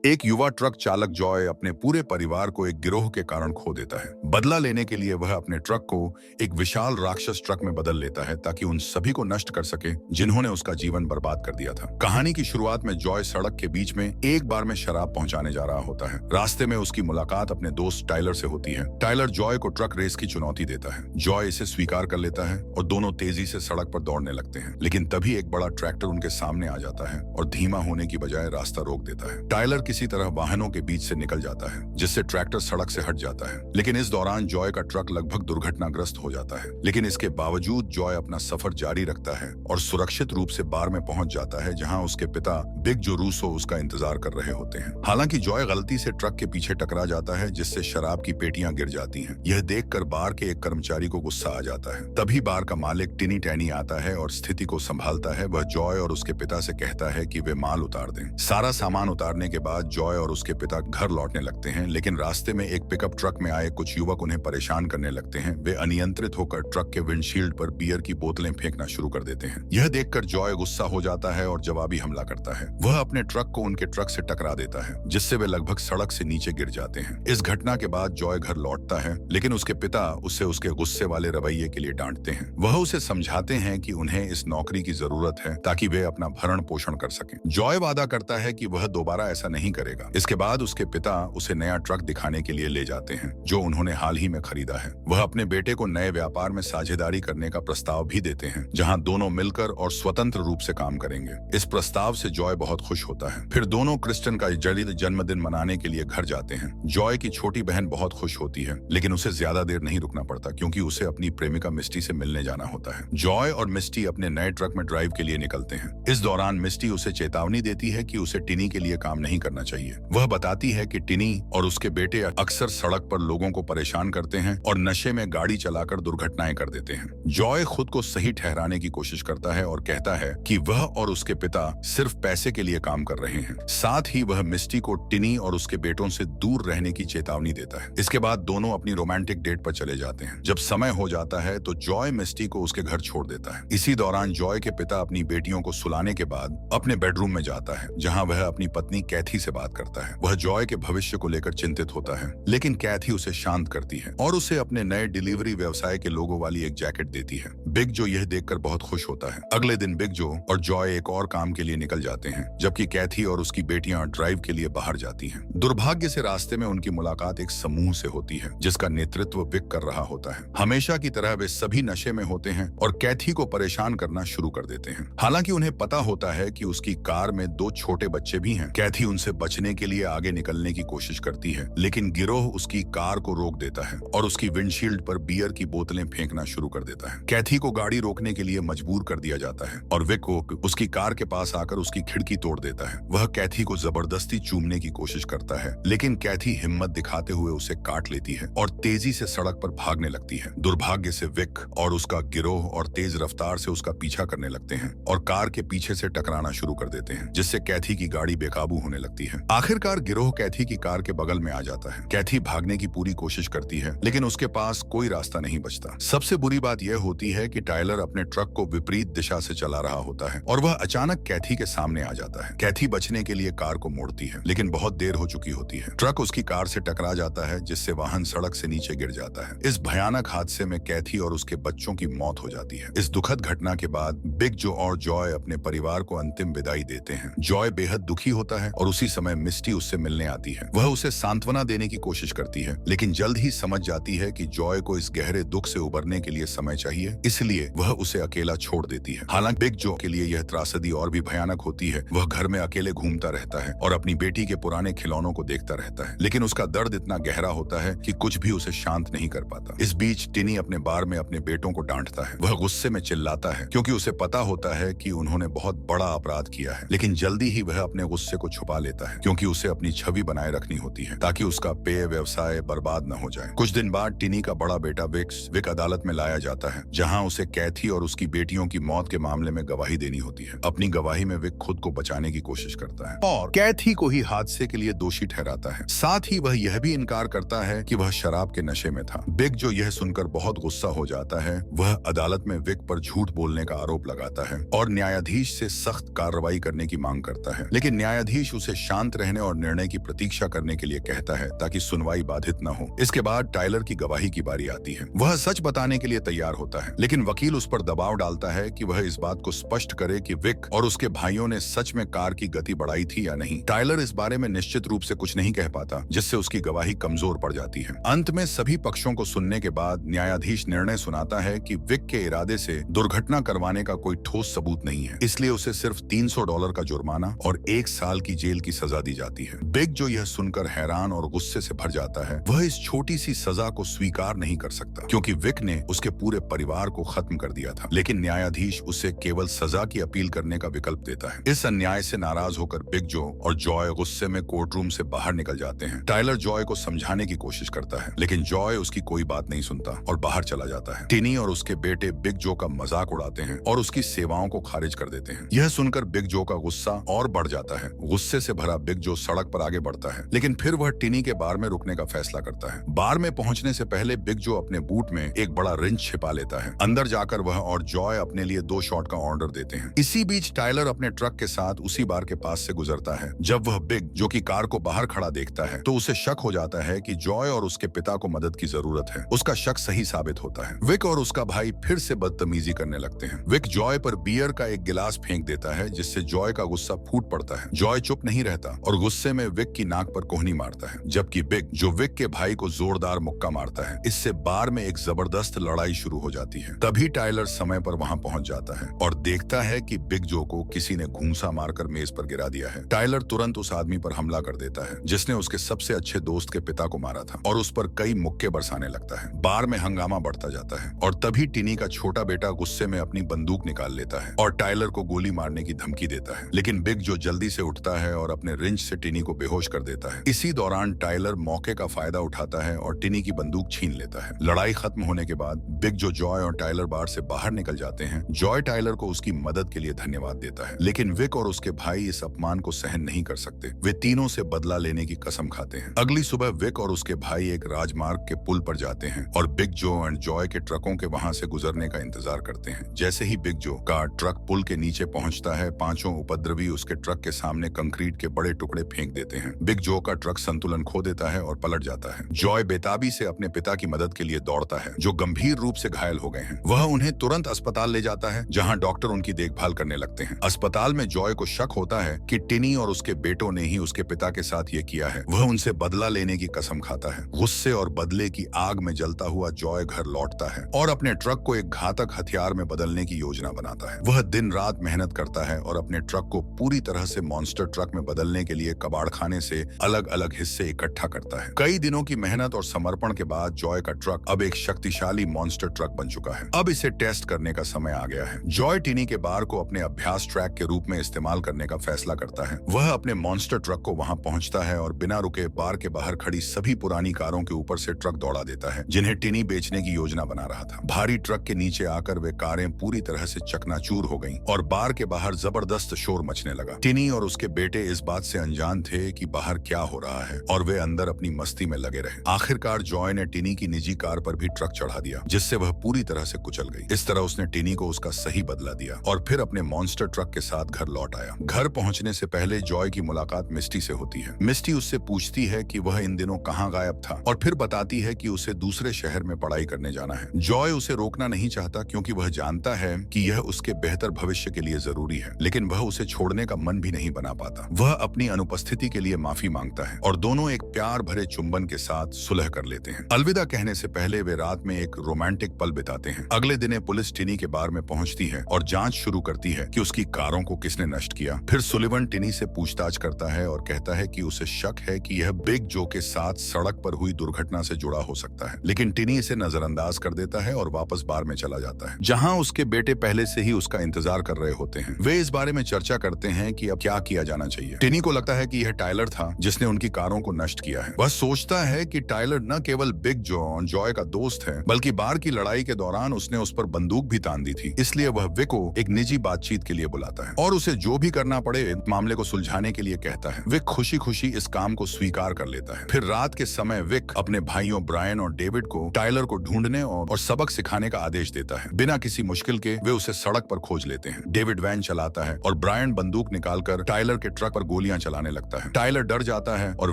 एक युवा ट्रक चालक जॉय अपने पूरे परिवार को एक गिरोह के कारण खो देता है। बदला लेने के लिए वह अपने ट्रक को एक विशाल राक्षस ट्रक में बदल लेता है ताकि उन सभी को नष्ट कर सके जिन्होंने उसका जीवन बर्बाद कर दिया था। कहानी की शुरुआत में जॉय सड़क के बीच में एक बार में शराब पहुंचाने जा रहा होता है। रास्ते में उसकी मुलाकात अपने दोस्त टाइलर से होती है। टाइलर जॉय को ट्रक रेस की चुनौती देता है। जॉय इसे स्वीकार कर लेता है और दोनों तेजी से सड़क पर दौड़ने लगते हैं। लेकिन तभी एक बड़ा ट्रैक्टर उनके सामने आ जाता है और धीमा होने की बजाय रास्ता रोक देता है। टाइलर किसी तरह वाहनों के बीच से निकल जाता है जिससे ट्रैक्टर सड़क से हट जाता है। लेकिन इस दौरान जॉय का ट्रक लगभग दुर्घटनाग्रस्त हो जाता है। लेकिन इसके बावजूद जॉय अपना सफर जारी रखता है और सुरक्षित रूप से बार में पहुंच जाता है जहां उसके पिता बिग जो रूसो उसका इंतजार कर रहे होते हैं। हालांकि जॉय गलती से ट्रक के पीछे टकरा जाता है जिससे शराब की पेटियां गिर जाती हैं। यह देखकर बार के एक कर्मचारी को गुस्सा आ जाता है। तभी बार का मालिक टिनी टैनी आता है और स्थिति को संभालता है। वह जॉय और उसके पिता से कहता है कि वे माल उतार दें। सारा सामान उतारने के बाद जॉय और उसके पिता घर लौटने लगते हैं। लेकिन रास्ते में एक पिकअप ट्रक में आए कुछ युवक उन्हें परेशान करने लगते हैं। वे अनियंत्रित होकर ट्रक के विंडशील्ड पर बियर की बोतलें फेंकना शुरू कर देते हैं। यह देखकर जॉय गुस्सा हो जाता है और जवाबी हमला करता है। वह अपने ट्रक को उनके ट्रक से टकरा देता है जिससे वे लगभग सड़क से नीचे गिर जाते हैं। इस घटना के बाद जॉय घर लौटता है लेकिन उसके पिता उसे उसके गुस्से वाले रवैये के लिए डांटते हैं। वह उसे समझाते हैं कि उन्हें इस नौकरी की जरूरत है ताकि वे अपना भरण पोषण कर सकें। जॉय वादा करता है कि वह दोबारा ऐसा नहीं करेगा। इसके बाद उसके पिता उसे नया ट्रक दिखाने के लिए ले जाते हैं जो उन्होंने हाल ही में खरीदा है। वह अपने बेटे को नए व्यापार में साझेदारी करने का प्रस्ताव भी देते हैं जहां दोनों मिलकर और स्वतंत्र रूप से काम करेंगे। इस प्रस्ताव से जॉय बहुत खुश होता है। फिर दोनों क्रिस्टन का जल्द जन्मदिन मनाने के लिए घर जाते हैं। जॉय की छोटी बहन बहुत खुश होती है लेकिन उसे ज्यादा देर नहीं रुकना पड़ता क्योंकि उसे अपनी प्रेमिका मिस्टी से मिलने जाना होता है। जॉय और मिस्टी अपने नए ट्रक में ड्राइव के लिए निकलते हैं। इस दौरान मिस्टी उसे चेतावनी देती है कि उसे टिनी के लिए काम नहीं करना चाहिए। वह बताती है कि टिनी और उसके बेटे अक्सर सड़क पर लोगों को परेशान करते हैं और नशे में गाड़ी चलाकर दुर्घटनाएं कर देते हैं। जॉय खुद को सही ठहराने की कोशिश करता है और कहता है कि वह और उसके पिता सिर्फ पैसे के लिए काम कर रहे हैं। साथ ही वह मिस्टी को टिनी और उसके बेटों से दूर रहने की चेतावनी देता है। इसके बाद दोनों अपनी रोमांटिक डेट पर चले जाते हैं। जब समय हो जाता है तो जॉय मिस्टी को उसके घर छोड़ देता है। इसी दौरान जॉय के पिता अपनी बेटियों को सुलाने के बाद अपने बेडरूम में जाता है जहां वह अपनी पत्नी कैथी से बात करता है। वह जॉय के भविष्य को लेकर चिंतित होता है लेकिन कैथी उसे शांत करती है और उसे अपने नए डिलीवरी व्यवसाय के लोगो वाली एक जैकेट देती है। बिग जो यह देखकर बहुत खुश होता है। अगले दिन बिग जो और जॉय एक और काम के लिए निकल जाते हैं जबकि कैथी और उसकी बेटियां ड्राइव के लिए बाहर जाती हैं। दुर्भाग्य से रास्ते में उनकी मुलाकात एक समूह से होती है जिसका नेतृत्व बिग कर रहा होता है। हमेशा की तरह वे सभी नशे में होते हैं और कैथी को परेशान करना शुरू कर देते हैं। हालांकि उन्हें पता होता है कि उसकी कार में दो छोटे बच्चे भी हैं। कैथी उनसे बचने के लिए आगे निकलने की कोशिश करती है लेकिन गिरोह उसकी कार को रोक देता है और उसकी विंडशील्ड पर बियर की बोतलें फेंकना शुरू कर देता है। कैथी को गाड़ी रोकने के लिए मजबूर कर दिया जाता है और विक को उसकी कार के पास आकर उसकी खिड़की तोड़ देता है। वह कैथी को जबरदस्ती चूमने की कोशिश करता है लेकिन कैथी हिम्मत दिखाते हुए उसे काट लेती है और तेजी से सड़क पर भागने लगती है। दुर्भाग्य से विक और उसका गिरोह और तेज रफ्तार से उसका पीछा करने लगते हैं और कार के पीछे से टकराना शुरू कर देते हैं जिससे कैथी की गाड़ी बेकाबू होने लगती है। आखिरकार गिरोह कैथी की कार के बगल में आ जाता है। कैथी भागने की पूरी कोशिश करती है लेकिन उसके पास कोई रास्ता नहीं बचता। सबसे बुरी बात यह होती है कि टाइलर अपने ट्रक को विपरीत दिशा से चला रहा होता है और वह अचानक कैथी के सामने आ जाता है। कैथी बचने के लिए कार को मोड़ती है लेकिन बहुत देर हो चुकी होती है। ट्रक उसकी कार से टकरा जाता है जिससे वाहन सड़क से नीचे गिर जाता है। इस भयानक हादसे में कैथी और उसके बच्चों की मौत हो जाती है। इस दुखद घटना के बाद बिग जो और जॉय अपने परिवार को अंतिम विदाई देते हैं। जॉय बेहद दुखी होता है और उसी समय मिस्टी उससे मिलने आती है। वह उसे सांत्वना देने की कोशिश करती है लेकिन जल्द ही समझ जाती है कि जॉय को इस गहरे दुख से उबरने के लिए समय चाहिए, इसलिए वह उसे अकेला छोड़ देती है। हालांकि बिग जो के लिए यह त्रासदी और भी भयानक होती है। वह घर में अकेले घूमता रहता है और अपनी बेटी के पुराने खिलौनों को देखता रहता है लेकिन उसका दर्द इतना गहरा होता है कि कुछ भी उसे शांत नहीं कर पाता। इस बीच टिनी अपने बार में अपने बेटों को डांटता है। वह गुस्से में चिल्लाता है क्योंकि उसे पता होता है कि उन्होंने बहुत बड़ा अपराध किया है लेकिन जल्दी ही वह अपने गुस्से को छुपा लेता है क्योंकि उसे अपनी छवि बनाए रखनी होती है ताकि उसका पेय व्यवसाय बर्बाद न हो जाए। कुछ दिन बाद टिनी का बड़ा बेटा विक अदालत में लाया जाता है जहां उसे कैथी और उसकी बेटियों की मौत के मामले में गवाही देनी होती है। अपनी गवाही में विक खुद को बचाने की कोशिश करता है और कैथी को ही हादसे के लिए दोषी ठहराता है। साथ ही वह यह भी इनकार करता है कि वह शराब के नशे में था। बिग जो यह सुनकर बहुत गुस्सा हो जाता है। वह अदालत में विक पर झूठ बोलने का आरोप लगाता है और न्यायाधीश से सख्त कार्रवाई करने की मांग करता है लेकिन न्यायाधीश उसे शांत शांत रहने और निर्णय की प्रतीक्षा करने के लिए कहता है ताकि सुनवाई बाधित न हो। इसके बाद टाइलर की गवाही की बारी आती है। वह सच बताने के लिए तैयार होता है, लेकिन वकील उस पर दबाव डालता है कि वह इस बात को स्पष्ट करे कि विक और उसके भाइयों ने सच में कार की गति बढ़ाई थी या नहीं। टाइलर इस बारे में निश्चित रूप से कुछ नहीं कह पाता, जिससे उसकी गवाही कमजोर पड़ जाती है। अंत में सभी पक्षों को सुनने के बाद न्यायाधीश निर्णय सुनाता है कि विक के इरादे से दुर्घटना करवाने का कोई ठोस सबूत नहीं है, इसलिए उसे सिर्फ $300 का जुर्माना और 1 साल की जेल की सजा दी जाती है। बिग जो यह सुनकर हैरान और गुस्से से भर जाता है, वह इस छोटी सी सजा को स्वीकार नहीं कर सकता क्योंकि विक ने उसके पूरे परिवार को खत्म कर दिया था। लेकिन न्यायाधीश उसे केवल सजा की अपील करने का विकल्प देता है। इस अन्याय से नाराज होकर बिग जो और जॉय गुस्से में कोर्ट रूम से बाहर निकल जाते हैं। टाइलर जॉय को समझाने की कोशिश करता है, लेकिन जॉय उसकी कोई बात नहीं सुनता और बाहर चला जाता है। टिनी और उसके बेटे बिग जो का मजाक उड़ाते हैं और उसकी सेवाओं को खारिज कर देते हैं। यह सुनकर बिग जो का गुस्सा और बढ़ जाता है। गुस्से से भरा बिग जो सड़क पर आगे बढ़ता है, लेकिन फिर वह टिनी के बार में रुकने का फैसला करता है। बार में पहुंचने से पहले बिग जो अपने बूट में एक बड़ा रिंच छिपा लेता है। अंदर जाकर वह और जॉय अपने लिए 2 शॉट का ऑर्डर देते हैं। इसी बीच टाइलर अपने ट्रक के साथ उसी बार के पास से गुजरता है। जब वह बिग जो की कार को बाहर खड़ा देखता है तो उसे शक हो जाता है कि जॉय और उसके पिता को मदद की जरूरत है। उसका शक सही साबित होता है। विक और उसका भाई फिर से बदतमीजी करने लगते हैं। विक जॉय पर बियर का एक गिलास फेंक देता है, जिससे जॉय का गुस्सा फूट पड़ता है। जॉय चुप नहीं रहता और गुस्से में विक की नाक पर कोहनी मारता है, जबकि बिग जो विक के भाई को जोरदार मुक्का मारता है। इससे बार में एक जबरदस्त लड़ाई शुरू हो जाती है। तभी टाइलर समय पर वहां पहुंच जाता है और देखता है कि बिग जो को किसी ने घूंसा मारकर मेज पर गिरा दिया है। टाइलर तुरंत उस आदमी पर हमला कर देता है जिसने उसके सबसे अच्छे दोस्त के पिता को मारा था और उस पर कई मुक्के बरसाने लगता है। बार में हंगामा बढ़ता जाता है और तभी टिनी का छोटा बेटा गुस्से में अपनी बंदूक निकाल लेता है और टाइलर को गोली मारने की धमकी देता है, लेकिन बिग जो जल्दी से उठता है और अपने रिंच से टिनी को बेहोश कर देता है। इसी दौरान टाइलर मौके का फायदा उठाता है और टिनी की बंदूक छीन लेता है। लड़ाई खत्म होने के बाद बिग जो जॉय और टाइलर बार से बाहर निकल जाते हैं। जॉय टाइलर को उसकी मदद के लिए धन्यवाद देता है, लेकिन विक और उसके भाई इस अपमान को सहन नहीं कर सकते। वे तीनों से बदला लेने की कसम खाते हैं। अगली सुबह विक और उसके भाई एक राजमार्ग के पुल पर जाते हैं और बिग जो एंड जॉय के ट्रकों के वहां से गुजरने का इंतजार करते हैं। जैसे ही बिग जो का ट्रक पुल के नीचे पहुंचता है, पांचों उपद्रवी उसके ट्रक के सामने कंक्रीट के बड़े टुकड़े फेंक देते हैं। बिग जो का ट्रक संतुलन खो देता है और पलट जाता है। जॉय बेताबी से अपने पिता की मदद के लिए दौड़ता है, जो गंभीर रूप से घायल हो गए हैं। वह उन्हें तुरंत अस्पताल ले जाता है, जहां डॉक्टर उनकी देखभाल करने लगते हैं। अस्पताल में जॉय को शक होता है कि टिनी और उसके बेटों ने ही उसके पिता के साथ ये किया है। वह उनसे बदला लेने की कसम खाता है। गुस्से और बदले की आग में जलता हुआ जॉय घर लौटता है और अपने ट्रक को एक घातक हथियार में बदलने की योजना बनाता है। वह दिन रात मेहनत करता है और अपने ट्रक को पूरी तरह से मॉन्स्टर ट्रक में बदलने के लिए कबाड़खाने से अलग अलग हिस्से इकट्ठा करता है। कई दिनों की मेहनत और समर्पण के बाद जॉय का ट्रक अब एक शक्तिशाली मॉन्स्टर ट्रक बन चुका है। अब इसे टेस्ट करने का समय आ गया है। जॉय टिनी के बार को अपने अभ्यास ट्रैक के रूप में इस्तेमाल करने का फैसला करता है। वह अपने मॉन्स्टर ट्रक को वहां पहुंचता है और बिना रुके बार के बाहर खड़ी सभी पुरानी कारों के ऊपर से ट्रक दौड़ा देता है, जिन्हें टिनी बेचने की योजना बना रहा था। भारी ट्रक के नीचे आकर वे कारें पूरी तरह से चकनाचूर हो गईं और बार के बाहर जबरदस्त शोर मचने लगा। टिनी और उसके बेटे इस बात से अनजान थे कि बाहर क्या हो रहा है और वे अंदर अपनी मस्ती में लगे रहे। आखिरकार जॉय ने टिनी की निजी कार पर भी ट्रक चढ़ा दिया, जिससे वह पूरी तरह से कुचल गई। इस तरह उसने टिनी को उसका सही बदला दिया और फिर अपने मॉन्स्टर ट्रक के साथ घर लौट आया। घर पहुंचने से पहले जॉय की मुलाकात मिस्टी से होती है। मिस्टी उससे पूछती है कि वह इन दिनों कहां गायब था और फिर बताती है कि उसे दूसरे शहर में पढ़ाई करने जाना है। जॉय उसे रोकना नहीं चाहता क्योंकि वह जानता है कि यह उसके बेहतर भविष्य के लिए जरूरी है, लेकिन वह उसे छोड़ने का मन भी नहीं बना पाता। वह अपनी अनुपस्थिति के लिए माफी मांगता है और दोनों एक प्यार भरे चुंबन के साथ सुलह कर लेते हैं। अलविदा कहने से पहले वे रात में एक रोमांटिक पल बिताते हैं। अगले दिन पुलिस टिनी के बार में पहुंचती है और जांच शुरू करती है कि उसकी कारों को किसने नष्ट किया। फिर सुलिवन टिनी से पूछताछ करता है और कहता है कि उसे शक है कि यह बिग जो के साथ सड़क पर हुई दुर्घटना से जुड़ा हो सकता है, लेकिन टिनी इसे नजरअंदाज कर देता है और वापस बार में चला जाता है, जहां उसके बेटे पहले से ही उसका इंतजार कर रहे होते हैं। वे इस बारे में चर्चा करते हैं कि अब क्या किया जाना चाहिए। टिनी को लगता है कि यह टाइलर था जिसने उनकी कारों को नष्ट किया है। वह सोचता है कि टाइलर न केवल बिग जॉय का दोस्त है, बल्कि बार की लड़ाई के दौरान उसने उस पर बंदूक भी तान दी थी। इसलिए वह विक को एक निजी बातचीत के लिए बुलाता है और उसे जो भी करना पड़े मामले को सुलझाने के लिए कहता है। विक खुशी खुशी इस काम को स्वीकार कर लेता है। फिर रात के समय विक अपने भाइयों ब्रायन और डेविड को टाइलर को ढूंढने और सबक सिखाने का आदेश देता है। बिना किसी मुश्किल के वे उसे सड़क पर खोज लेते हैं। डेविड वैन चलाता है और ब्रायन बंदूक निकालकर टाइलर के ट्रक पर गोलियां चलाने लगता है। टाइलर डर जाता है और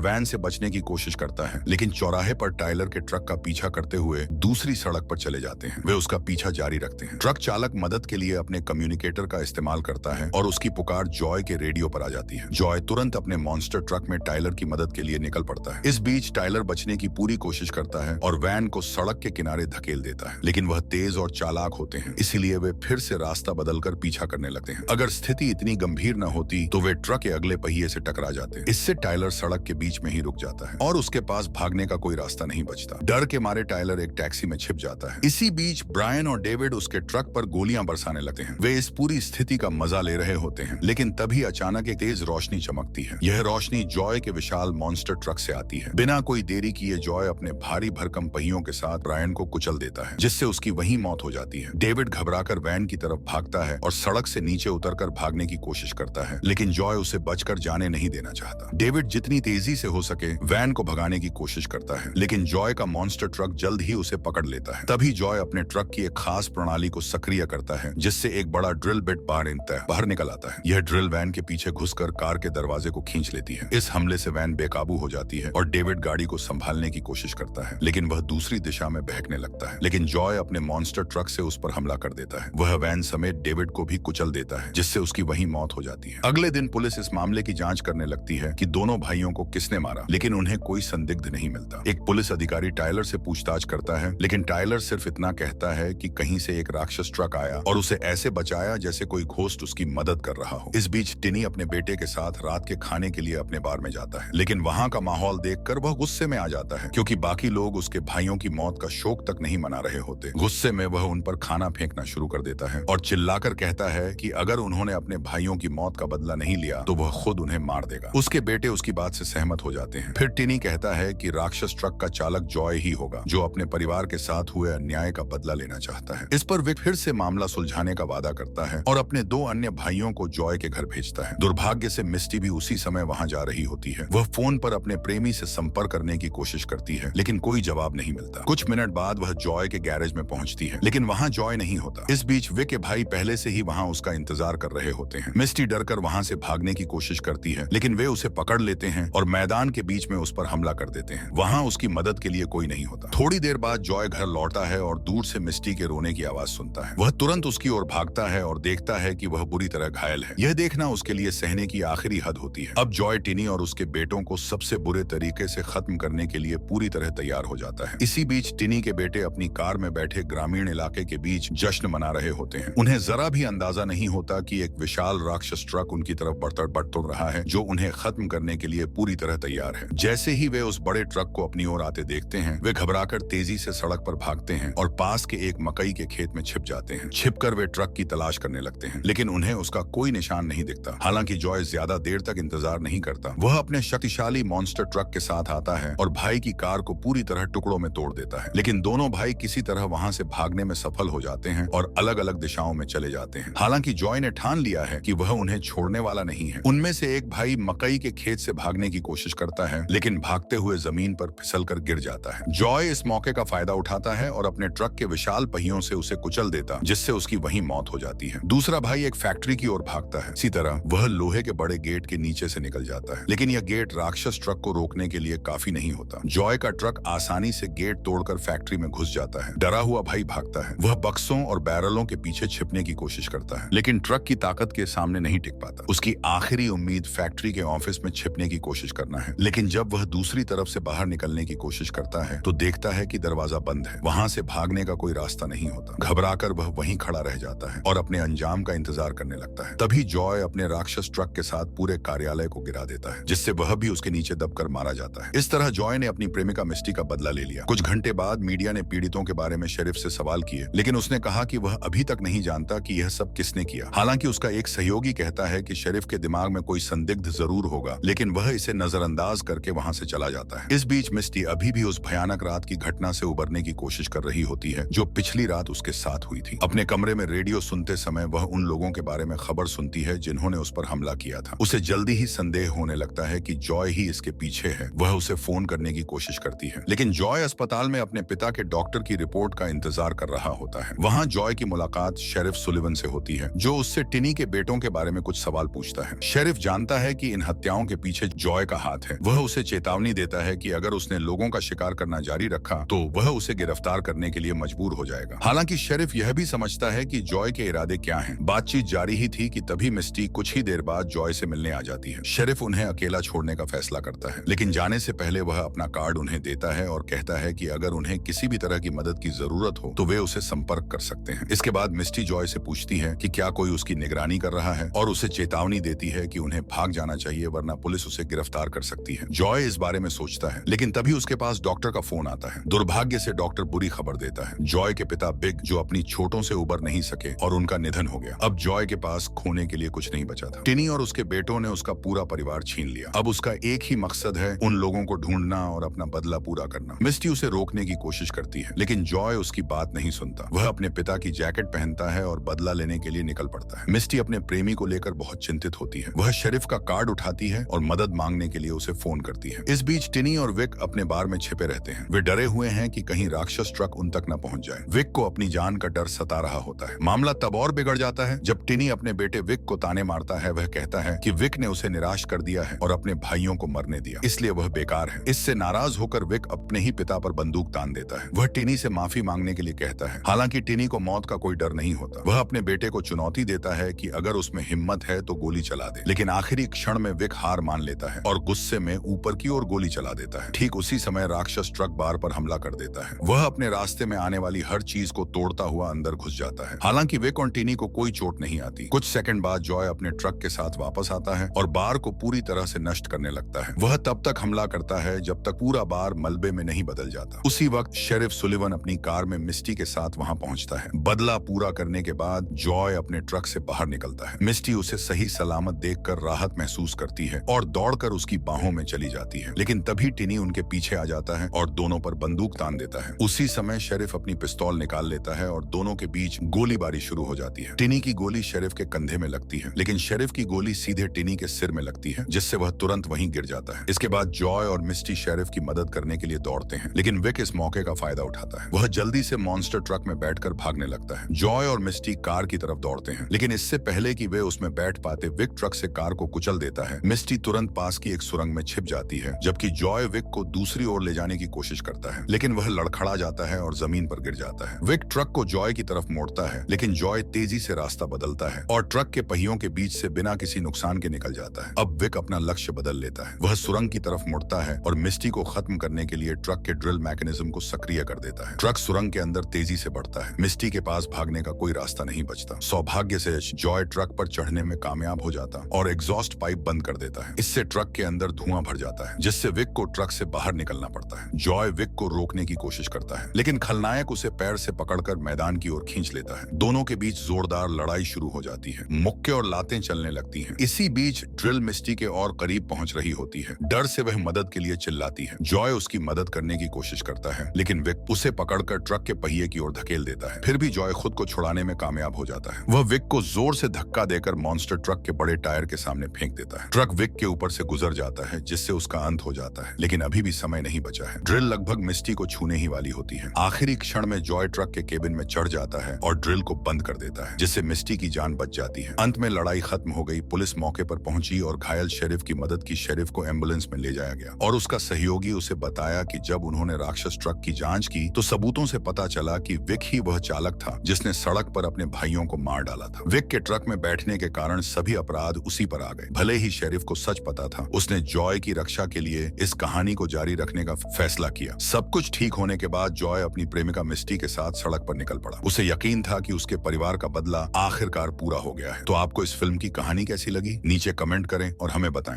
वैन से बचने की कोशिश करता है, लेकिन चौराहे पर टाइलर के ट्रक का पीछा करते हुए दूसरी सड़क पर चले जाते हैं। वे उसका पीछा जारी रखते हैं। ट्रक चालक मदद के लिए अपने कम्युनिकेटर का इस्तेमाल करता है और उसकी पुकार जॉय के रेडियो पर आ जाती है। जॉय तुरंत अपने मॉन्स्टर ट्रक में टाइलर की मदद के लिए निकल पड़ता है। इस बीच टाइलर बचने की पूरी कोशिश करता है और वैन को सड़क के किनारे धकेल देता है, लेकिन वह तेज और चालाक होते हैं, इसीलिए वे फिर से रास्ता बदलकर पीछा करने लगते हैं। अगर स्थिति इतनी गंभीर न होती तो वे ट्रक के अगले पहिए से टकरा जाते। इससे टाइलर सड़क के बीच में ही रुक जाता है और उसके पास भागने का कोई रास्ता नहीं बचता। डर के मारे टाइलर एक टैक्सी में छिप जाता है। इसी बीच ब्रायन और डेविड उसके ट्रक पर गोलियां बरसाने लगते हैं। वे इस पूरी स्थिति का मजा ले रहे होते हैं, लेकिन तभी अचानक एक तेज रोशनी चमकती है। यह रोशनी जॉय के विशाल मॉन्स्टर ट्रक से आती है। बिना कोई देरी किए जॉय अपने भारी भरकम पहियों के साथ ब्रायन को कुचल देता है, जिससे उसकी वहीं मौत हो जाती है। डेविड घबराकर वैन की तरफ भागता है और सड़क से नीचे उतरकर भागने की कोशिश करता है, लेकिन जॉय उसे बचकर जाने नहीं देना चाहता। डेविड जितनी तेजी से हो सके वैन को भगाने की कोशिश करता है, लेकिन जॉय का मॉन्स्टर ट्रक जल्द ही उसे पकड़ लेता है। तभी जॉय अपने ट्रक की एक खास प्रणाली को सक्रिय करता है, जिससे एक बड़ा ड्रिल बिट बाहर निकल आता है। यह ड्रिल वैन के पीछे घुसकर कार के दरवाजे को खींच लेती है। इस हमले से वैन बेकाबू हो जाती है और डेविड गाड़ी को संभालने की कोशिश करता है, लेकिन वह दूसरी दिशा में बहकने लगता है। लेकिन जॉय अपने मॉन्स्टर ट्रक से उस पर हमला कर देता है। वह वैन समेत डेविड को भी कुचल देता है, जिससे उसकी वहीं मौत हो जाती है। अगले दिन पुलिस इस मामले की जांच करने लगती है कि दोनों भाइयों को किसने मारा, लेकिन उन्हें कोई संदिग्ध नहीं मिलता। एक पुलिस अधिकारी टाइलर से पूछताछ करता है, लेकिन टाइलर सिर्फ इतना कहता है कि कहीं से एक राक्षस ट्रक आया और उसे ऐसे बचाया जैसे कोई घोस्ट उसकी मदद कर रहा हो। इस बीच टिनी अपने बेटे के साथ रात के खाने के लिए अपने बार में जाता है, लेकिन वहां का माहौल देखकर वह गुस्से में आ जाता है, क्योंकि बाकी लोग उसके भाइयों की मौत का शोक तक नहीं मना रहे होते। गुस्से में वह उन पर खाना फेंकना शुरू कर देता है और चिल्लाकर कहता है कि अगर उन्होंने अपने भाइयों की मौत का बदला नहीं लिया तो वह खुद उन्हें मार देगा। उसके बेटे उसकी बात से सहमत हो जाते हैं। फिर टिनी कहता है कि राक्षस ट्रक का चालक जॉय ही होगा, जो अपने परिवार के साथ हुए अन्याय का बदला लेना चाहता है। इस पर विक फिर से मामला सुलझाने का वादा करता है और अपने 2 अन्य भाइयों को जॉय के घर भेजता है। दुर्भाग्य से मिस्टी भी उसी समय वहां जा रही होती है। वह फोन पर अपने प्रेमी से संपर्क करने की कोशिश करती है, लेकिन कोई जवाब नहीं मिलता। कुछ मिनट बाद वह जॉय के गैरेज में पहुंचती है, लेकिन वहां जॉय नहीं होता। इस बीच विक के भाई पहले से ही वहां उसका इंतजार कर रहे होते हैं। मिस्टी डरकर वहां से भागने की कोशिश करती है, लेकिन वे उसे पकड़ लेते हैं और मैदान के बीच में उस पर हमला कर देते हैं। वहां उसकी मदद के लिए कोई नहीं होता। थोड़ी देर बाद जॉय घर लौटता है और दूर से मिस्टी के रोने की आवाज सुनता है। वह तुरंत उसकी ओर भागता है और देखता है कि वह बुरी तरह घायल है। यह देखना उसके लिए सहने की आखिरी हद होती है। अब जॉय टिनी और उसके बेटों को सबसे बुरे तरीके से खत्म करने के लिए पूरी तरह तैयार हो जाता है। इसी बीच टिनी के बेटे अपनी कार में बैठे ग्रामीण इलाके के बीच जश्न मना रहे होते हैं। उन्हें जरा भी अंदाजा नहीं होता कि एक विशाल राक्षस ट्रक उनकी तरफ बढ़ तो रहा है, जो उन्हें खत्म करने के लिए पूरी तरह तैयार है। जैसे ही वे उस बड़े ट्रक को अपनी ओर आते देखते हैं, वे घबराकर तेजी से सड़क पर भागते हैं और पास के एक मकई के खेत में छिप जाते हैं। छिपकर वे ट्रक की तलाश करने लगते हैं, लेकिन उन्हें उसका कोई निशान नहीं दिखता। हालांकि जॉय ज्यादा देर तक इंतजार नहीं करता। वह अपने शक्तिशाली मॉन्स्टर ट्रक के साथ आता है और भाई की कार को पूरी तरह टुकड़ों में तोड़ देता है, लेकिन दोनों भाई किसी तरह वहां से भागने में सफल हो जाते हैं और अलग अलग दिशाओं में चले जाते हैं। हालांकि जॉय ने ठान लिया है कि वह उन्हें छोड़ने वाला नहीं है। उनमें से एक भाई मकई के खेत से भागने की कोशिश करता है, लेकिन भागते हुए जमीन पर फिसलकर गिर जाता है। जॉय इस मौके का फायदा उठाता है और अपने ट्रक के विशाल पहियों से उसे कुचल देता, जिससे उसकी वहीं मौत हो जाती है। दूसरा भाई एक फैक्ट्री की ओर भागता है। इसी तरह वह लोहे के बड़े गेट के नीचे से निकल जाता है, लेकिन यह गेट राक्षस ट्रक को रोकने के लिए काफी नहीं होता। जॉय का ट्रक आसानी से गेट तोड़कर फैक्ट्री में घुस जाता है। डरा हुआ भाई भागता है। वह बक्सों और बैरलों के पीछे छिपने की कोशिश करता है, लेकिन ट्रक की ताकत के सामने नहीं टिक पाता। उसकी आखिरी उम्मीद फैक्ट्री के ऑफिस में छिपने की कोशिश करना है, लेकिन जब वह दूसरी तरफ से बाहर निकलने की कोशिश करता है तो देखता है कि दरवाजा बंद है। वहां से भागने का कोई रास्ता नहीं होता। घबराकर वह वहीं खड़ा रह जाता है और अपने अंजाम का इंतजार करने लगता है। तभी जॉय अपने राक्षस ट्रक के साथ पूरे कार्यालय को गिरा देता है, जिससे वह भी उसके नीचे दबकर मारा जाता है। इस तरह जॉय ने अपनी प्रेमिका मिस्टी का बदला ले लिया। कुछ घंटे बाद मीडिया ने पीड़ितों के बारे में शेरिफ से सवाल किए, लेकिन उसने कहा कि वह अभी तक नहीं जानता कि यह सब किसने किया। हालांकि उसका एक सहयोगी कहता है कि शेरिफ के दिमाग में कोई संदिग्ध जरूर होगा, लेकिन वह इसे नजरअंदाज करके वहां से चला जाता है। इस बीच मिस्टी अभी भी उस भयानक रात की घटना से उबरने की कोशिश कर रही होती है जो पिछली रात उसके साथ हुई थी। अपने कमरे में रेडियो सुनते समय वह उन लोगों के बारे में खबर सुनती है जिन्होंने उस पर हमला किया था। उसे जल्दी ही संदेह होने लगता है कि जॉय ही इसके पीछे है। वह उसे फोन करने की कोशिश करती है, लेकिन जॉय अस्पताल में अपने पिता के डॉक्टर की रिपोर्ट का इंतजार कर रहा होता है। वहां जॉय की मुलाकात शेरिफ सुलिवन से होती है, जो उससे टिनी के बेटों के बारे में कुछ सवाल पूछता है। शेरिफ जानता है कि इन हत्याओं के पीछे जॉय का हाथ है। वह उसे चेतावनी देता है कि अगर उसने लोगों का शिकार करना जारी रखा तो वह उसे गिरफ्तार करने के लिए मजबूर हो जाएगा। हालांकि शेरिफ यह भी समझता है कि जॉय के इरादे क्या हैं। बातचीत जारी ही थी कि तभी मिस्टी कुछ ही देर बाद जॉय से मिलने आ जाती है। शेरिफ उन्हें अकेला छोड़ने का फैसला करता है, लेकिन जाने से पहले वह अपना कार्ड उन्हें देता है और कहता है कि अगर उन्हें किसी भी तरह की मदद की जरूरत हो तो वे उसे संपर्क कर सकते हैं। इसके बाद मिस्टी जॉय से पूछती है कि क्या कोई उसकी निगरानी कर रहा है और उसे चेतावनी देती है कि उन्हें भाग जाना चाहिए वरना पुलिस उसे गिरफ्तार कर सकती है। जॉय इस बारे में सोचता है, लेकिन तभी उसके पास डॉक्टर का फोन आता है। दुर्भाग्य से डॉक्टर बुरी खबर देता है। जॉय के पिता बिग जो अपनी चोटों से उबर नहीं सके और उनका निधन हो गया। अब जॉय के पास खोने के लिए कुछ नहीं बचा था। टिनी और उसके बेटों ने उसका पूरा परिवार छीन लिया। अब उसका एक ही मकसद है उन लोगों को ढूंढना और अपना बदला पूरा करना। मिस्टी उसे रोकने की कोशिश करती है, लेकिन जॉय उसकी बात नहीं सुनता। वह अपने पिता की जैकेट पहनता है और बदला लेने के लिए निकल पड़ता है। मिस्टी अपने प्रेमी को लेकर बहुत चिंतित होती है। वह शेरिफ का कार्ड उठाती है और मदद मांगने के लिए उसे फोन करती है। इस बीच टिनी और विक अपने बार में छिपे रहते हैं। वे डरे हुए हैं कि कहीं राक्षस ट्रक उन तक न पहुंच जाए। विक को अपनी जान का डर सता रहा होता है। मामला तब और बिगड़ जाता है जब टिनी अपने बेटे विक को ताने मारता है। वह कहता है कि विक ने उसे निराश कर दिया है और अपने भाइयों को मरने दिया, इसलिए वह बेकार है। इससे नाराज होकर विक अपने ही पिता पर बंदूक तान देता है। वह टिनी से माफी मांगने के लिए कहता है। हालांकि टिनी को मौत का कोई डर नहीं होता। वह अपने बेटे को चुनौती देता है कि अगर उसमें हिम्मत है तो गोली चला दे, लेकिन आखिरी क्षण में विक हार मान लेता है और गुस्से में ऊपर की ओर गोली चला देता है। ठीक उसी समय राक्षस ट्रक बार पर हमला कर देता है। वह अपने रास्ते में आने वाली हर चीज को तोड़ता हुआ अंदर घुस जाता है। हालांकि विक और टिनी को कोई चोट नहीं आती। कुछ सेकंड बाद जॉय अपने ट्रक के साथ वापस आता है और बार को पूरी तरह से नष्ट करने लगता है। वह तब तक हमला करता है जब तक पूरा बार मलबे में नहीं बदल जाता। उसी वक्त शेरिफ सुलिवन अपनी कार में मिस्टी के साथ वहां पहुंचता है। बदला पूरा करने के बाद जॉय अपने ट्रक से बाहर निकलता है। मिस्टी उसे सही सलामत देखकर राहत महसूस करती है और दौड़कर उसकी बाहों में चली जाती है, लेकिन तभी टिनी उनके पीछे आ जाता है और दोनों पर बंदूक तान देता है। उसी समय शेरिफ अपनी पिस्तौल निकाल लेता है और दोनों के बीच गोलीबारी शुरू हो जाती है। टिनी की गोली शेरिफ के कंधे में लगती है, लेकिन शेरिफ की गोली सीधे टिनी के सिर में लगती है, जिससे वह तुरंत वहीं गिर जाता है। इसके बाद जॉय और मिस्टी शेरिफ की मदद करने के लिए दौड़ते हैं, लेकिन विक इस मौके का फायदा उठाता है। वह जल्दी से मॉन्स्टर ट्रक में बैठकर भागने लगता है। जॉय और मिस्टी कार की तरफ दौड़ते हैं, लेकिन इससे पहले कि वे उसमें बैठ पाते विक ट्रक से कार को कुचल देता है। मिस्टी तुरंत पास की एक सुरंग में छिप जाती है, जबकि जॉय विक को दूसरी ओर ले जाने की कोशिश करता है, लेकिन वह लड़खड़ा जाता है और जमीन पर गिर जाता है। विक ट्रक को जॉय की तरफ मोड़ता है, लेकिन जॉय तेजी से रास्ता बदलता है और ट्रक के पहियों के बीच से बिना किसी नुकसान के निकल जाता है। अब विक अपना लक्ष्य बदल लेता है। वह सुरंग की तरफ मुड़ता है और मिस्टी को खत्म करने के लिए ट्रक के ड्रिल मैकेनिज्म को सक्रिय कर देता है। ट्रक सुरंग के अंदर तेजी से बढ़ता है। मिस्टी के पास भागने का कोई रास्ता नहीं बचता। सौभाग्य से जॉय ट्रक पर चढ़ने में कामयाब हो जाता और एग्जॉस्ट पाइप बंद कर देता है। इससे ट्रक के अंदर धुआं भर जाता है, जिससे विक को ट्रक से बाहर निकलना पड़ता है। जॉय विक को रोकने की कोशिश करता है, लेकिन खलनायक उसे पैर से पकड़कर मैदान की ओर खींच लेता है। दोनों के बीच जोरदार लड़ाई शुरू हो जाती है। मुक्के और लातें चलने लगती हैं। इसी बीच ड्रिल मिस्टी के और करीब पहुंच रही होती है। डर से वह मदद के लिए चिल्लाती है। जॉय उसकी मदद करने की कोशिश करता है, लेकिन विक उसे पकड़कर ट्रक के पहिए की ओर धकेल देता है। फिर भी जॉय खुद को छुड़ाने में कामयाब हो जाता है। वह विक को जोर से धक्का देकर मॉन्स्टर ट्रक के बड़े टायर के सामने फेंक देता है। ट्रक विक के ऊपर से गुजर जाता है, जिससे उसका अंत हो जाता है, लेकिन अभी भी समय नहीं बचा है। ड्रिल लगभग मिस्टी को छूने ही वाली होती है। आखिरी क्षण में जॉय ट्रक के केबिन में चढ़ जाता है और ड्रिल को बंद कर देता है, जिससे मिस्टी की जान बच जाती है। अंत में लड़ाई खत्म हो गई। पुलिस मौके पर पहुंची और घायल शेरिफ की मदद की। शेरिफ को एम्बुलेंस में ले जाया गया और उसका सहयोगी उसे बताया कि जब उन्होंने राक्षस ट्रक की जांच की तो सबूतों से पता चला कि विक ही वह चालक था जिसने सड़क पर अपने भाइयों को मार डाला था। विक के ट्रक में बैठने के कारण सभी अपराध उसी पर आ गए। भले ही शेरिफ को सच पता था, उसने जॉय की रक्षा के लिए इस कहानी को जारी रखने का फैसला किया। सब कुछ ठीक होने के बाद जॉय अपनी प्रेमिका मिस्टी के साथ सड़क पर निकल पड़ा। उसे यकीन था कि उसके परिवार का बदला आखिरकार पूरा हो गया है। तो आपको इस फिल्म की कहानी कैसी लगी? नीचे कमेंट करें और हमें बताएं।